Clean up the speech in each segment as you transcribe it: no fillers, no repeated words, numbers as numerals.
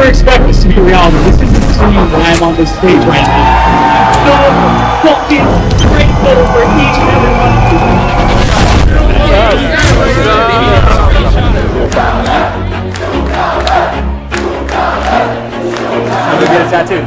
never expect this to be reality. This isn't the scene when I'm on this stage right now. I'm so fucking grateful for each and every one of you. I'm gonna get a tattoo.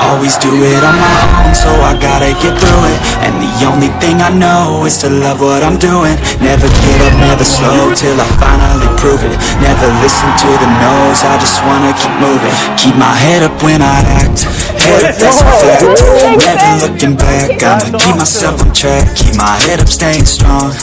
Always do it on my own, so I gotta get through it. And the only thing I know is to love what I'm doing. Never give up, never slow, till I finally prove it. Never listen to the no's, I just wanna keep moving. Keep my head up when I act, head up, that's a fact. Never looking back, I'ma keep myself on track. Keep my head up, staying strong,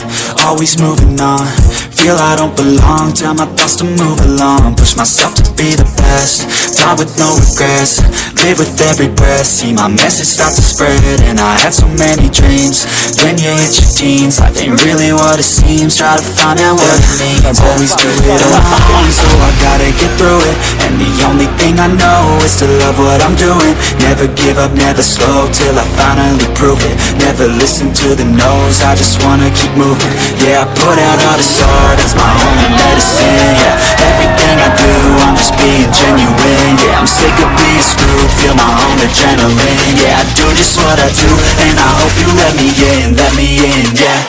always moving on. Feel I don't belong, tell my thoughts to move along. Push myself to be the best, die with no regrets. Live with every breath, see my message start to spread. And I had so many dreams. When you hit your teens, life ain't really what it seems. Try to find out what it means. Always do it on my own, so I gotta get through it. And the only thing I know is to love what I'm doing. Never give up, never slow, till I finally prove it. Never listen to the no's, I just wanna keep moving. Yeah, I put out all this art, it's my only medicine. Yeah, everything I do, I'm just being genuine. Yeah, I'm sick of being screwed, feel my own adrenaline. Yeah, I do just what I do, and I hope you let me in, yeah.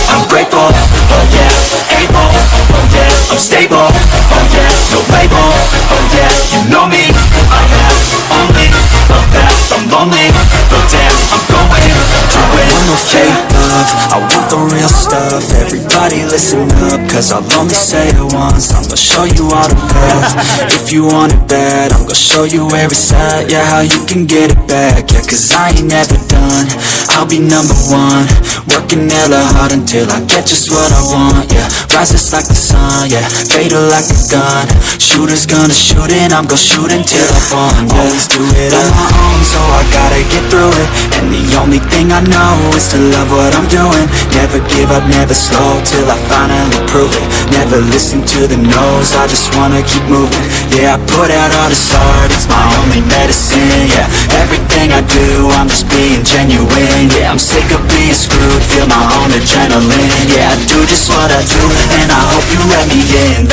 I'm grateful, oh yeah, able, oh yeah, I'm stable, oh yeah, no label, oh yeah, you know me, I have only the best, I'm lonely, but damn, I'm going to win. I want no fake love, I want the real stuff. Everybody listen up, cause I'll only say it once. I'm gonna show you all the path. If you want it bad, I'm gonna show you where it's at. Yeah, how you can get it back. Yeah, cause I ain't never done, I'll be number one. Working hella hard until I get just what I want. Yeah, rises like the sun, yeah, fatal like a gun. Shooters gonna shoot and I'm gonna shoot until I fall. Always do it on my own, so I gotta get through it. And the only thing I know is to love what I'm doing. Never give up, never slow, till I finally prove it. Never listen to the no's, I just wanna keep moving. Yeah, I put out all this art, it's my only medicine. Yeah, everything I do, I'm just being genuine. Yeah, I'm sick of being screwed, feel my own adrenaline. Yeah, I do just what I do, and I hope you let me in,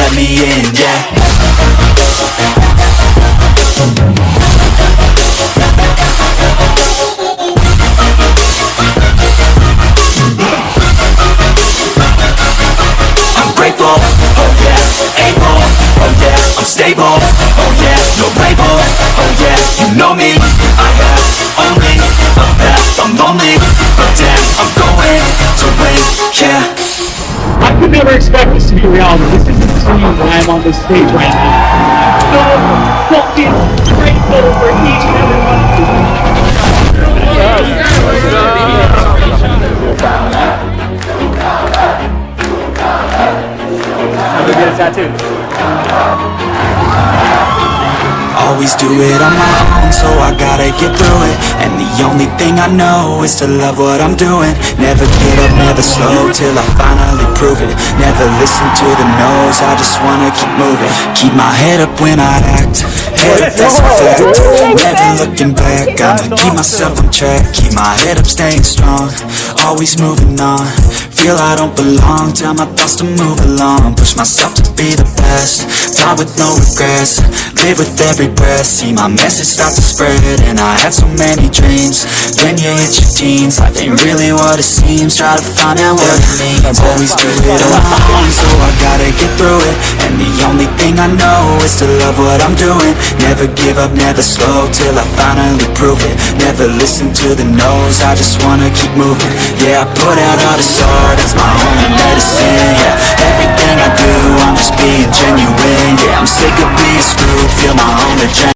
yeah. I'm grateful, oh yeah, able, oh yeah, I'm stable, oh yeah, no label, oh yeah, you know me, I have only the best, I'm lonely, but damn, I'm going to win, yeah. I could never expect this to be reality. This isn't the scene when I'm on this stage right now. I'm so fucking grateful for each and every one of you. I'm gonna get a tattoo. Always do it on my own, so I gotta get through it. And the only thing I know is to love what I'm doing. Never give up, never slow, till I finally prove it. Never listen to the no's, I just wanna keep moving. Keep my head up when I act, head up, that's a fact. Never looking back, I'ma keep myself on track. Keep my head up, staying strong, always moving on. Feel I don't belong, tell my thoughts to move along. Push myself to be the best, die with no regrets. Live with every breath, see my message start to spread. And I had so many dreams. When you hit your teens, life ain't really what it seems. Try to find out what it means. Always do it on my own, so I gotta get through it. And the only thing I know is to love what I'm doing. Never give up, never slow, till I finally prove it. Never listen to the no's, I just wanna keep moving. Yeah, I put out all this art, it's my only medicine. Yeah, everything I do, I'm just being genuine. Yeah, I'm sick of being screwed, feel my own adrenaline.